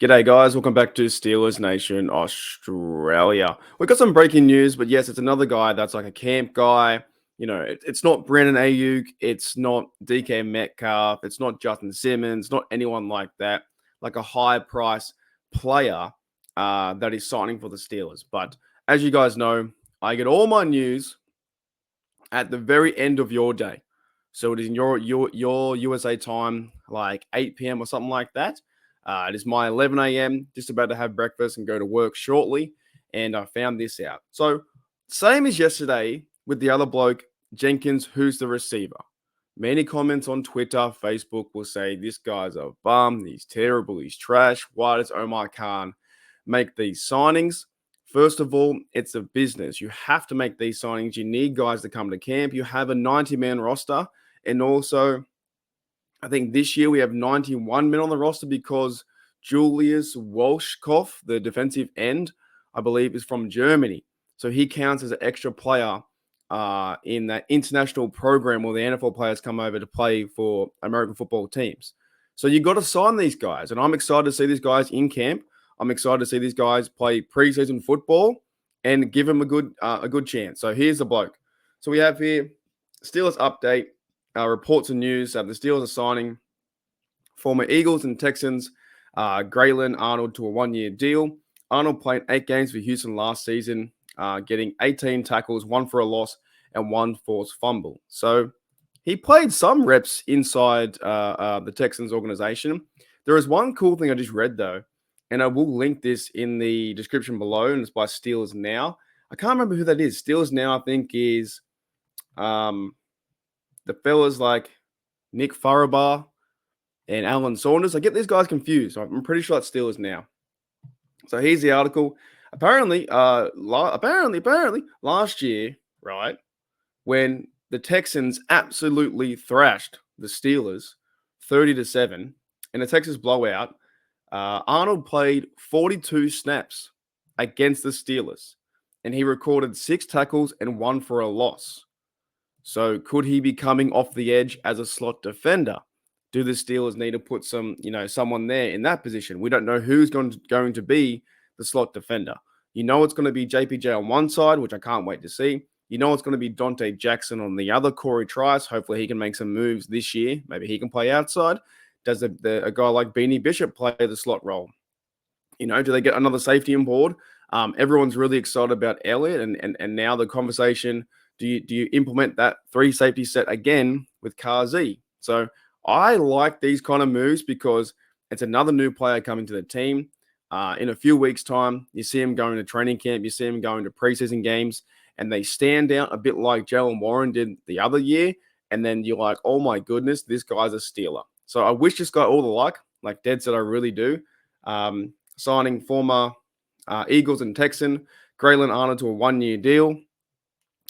G'day, guys. Welcome back to Steelers Nation Australia. We've got some breaking news, but yes, it's another guy that's like a camp guy. It's not Brandon Ayuk. It's not DK Metcalf. It's not Justin Simmons. Not anyone like that. Like a high price player that is signing for the Steelers. But as you guys know, I get all my news at the very end of your day. So it is in your USA time, like 8 p.m. or something like that. It is my 11 a.m. Just about to have breakfast and go to work shortly. And I found this out. So same as yesterday with the other bloke, Jenkins, who's the receiver. Many comments on Twitter, Facebook will say, this guy's a bum. He's terrible. He's trash. Why does Omar Khan make these signings? First of all, it's a business. You have to make these signings. You need guys to come to camp. You have a 90-man roster. And also, I think this year we have 91 men on the roster because Julius Walshkoff, the defensive end, I believe, is from Germany. So he counts as an extra player in that international program where the NFL players come over to play for American football teams. So you got to sign these guys. And I'm excited to see these guys in camp. I'm excited to see these guys play preseason football and give them a good chance. So here's the bloke. So we have here Steelers update, reports and news. The Steelers are signing former Eagles and Texans Grayland Arnold to a one-year deal. Arnold played 8 games for Houston last season, getting 18 tackles, 1 for a loss, and 1 forced fumble. So he played some reps inside the Texans organization. There is one cool thing I just read, though, and I will link this in the description below, and it's by Steelers Now. I can't remember who that is. Steelers Now, I think, is the fellas like Nick Farabaugh and Alan Saunders. I get these guys confused. I'm pretty sure it's Steelers Now. So here's the article. Apparently, last year, right, when the Texans absolutely thrashed the Steelers 30-7 in a Texas blowout, Arnold played 42 snaps against the Steelers, and he recorded 6 tackles and 1 for a loss. So could he be coming off the edge as a slot defender? Do the Steelers need to put someone there in that position? We don't know who's going to be the slot defender. You know it's going to be JPJ on one side, which I can't wait to see. You know it's going to be Dante Jackson on the other, Corey Trice. Hopefully he can make some moves this year. Maybe he can play outside. Does a guy like Beanie Bishop play the slot role? Do they get another safety on board? Everyone's really excited about Elliott, and now the conversation, do you implement that 3 safety set again with Kazi? So I like these kind of moves because it's another new player coming to the team. In a few weeks' time, you see him going to training camp, you see him going to preseason games, and they stand out a bit like Jalen Warren did the other year. And then you're like, oh my goodness, this guy's a Steeler. So I wish this guy all the luck, like Dad said, I really do. Signing former Eagles and Texan Grayland Arnold to a 1-year deal.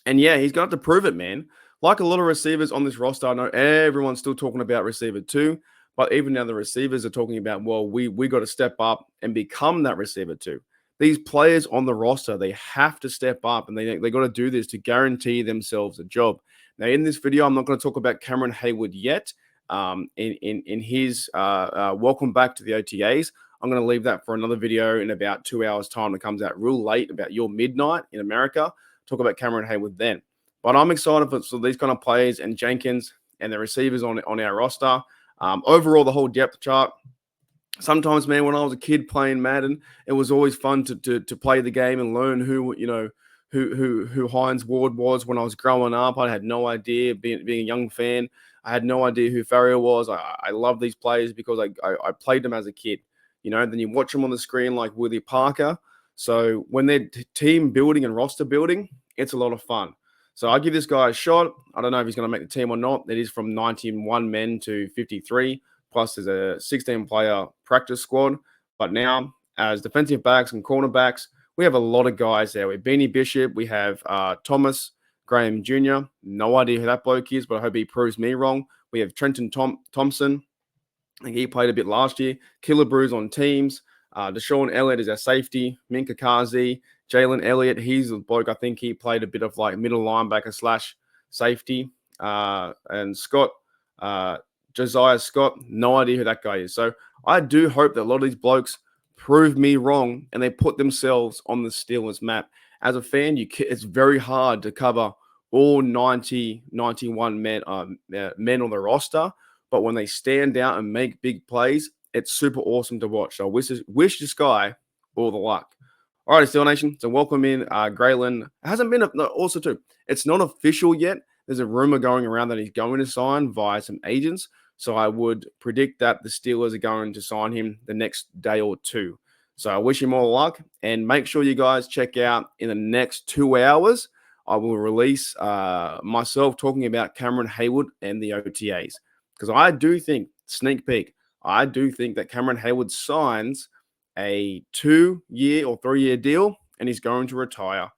And yeah, he's going to have to prove it, man. Like a lot of receivers on this roster, I know everyone's still talking about receiver 2, but even now the receivers are talking about, well, we got to step up and become that receiver 2. These players on the roster, they have to step up, and they got to do this to guarantee themselves a job. Now, in this video, I'm not going to talk about Cameron Hayward yet. In his welcome back to the OTAs, I'm going to leave that for another video in about 2 hours' time. It comes out real late, about your midnight in America. Talk about Cameron Hayward then. But I'm excited for these kind of players and Jenkins and the receivers on our roster. Overall, the whole depth chart. Sometimes, man, when I was a kid playing Madden, it was always fun to play the game and learn who Hines Ward was when I was growing up. I had no idea, being a young fan. I had no idea who Farrier was. I love these players because I played them as a kid. Then you watch them on the screen like Willie Parker. So when they're team building and roster building, it's a lot of fun. So I give this guy a shot. I don't know if he's going to make the team or not. It is from 91 men to 53. Plus, there's a 16-player practice squad. But now, as defensive backs and cornerbacks, we have a lot of guys there. We have Beanie Bishop. We have Thomas Graham Jr. No idea who that bloke is, but I hope he proves me wrong. We have Trenton Thompson. I think he played a bit last year. Killebrews on teams. Deshaun Elliott is our safety. Minka Kazi. Jalen Elliott, he's the bloke. I think he played a bit of like middle linebacker / safety. And Scott, Josiah Scott, no idea who that guy is. So I do hope that a lot of these blokes prove me wrong, and they put themselves on the Steelers map. As a fan, it's very hard to cover all 90, 91 men on the roster, but when they stand out and make big plays, it's super awesome to watch. So I wish this guy all the luck. All right, Steel Nation. So welcome in Grayland. It hasn't been also too. It's not official yet. There's a rumor going around that he's going to sign via some agents. So I would predict that the Steelers are going to sign him the next day or two. So I wish him all luck, and make sure you guys check out in the next 2 hours. I will release myself talking about Cameron Hayward and the OTAs, because I do think, sneak peek, I do think that Cameron Hayward signs a 2-year or 3-year deal, and he's going to retire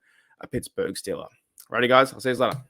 a Pittsburgh Steeler. Righty, guys. I'll see you later.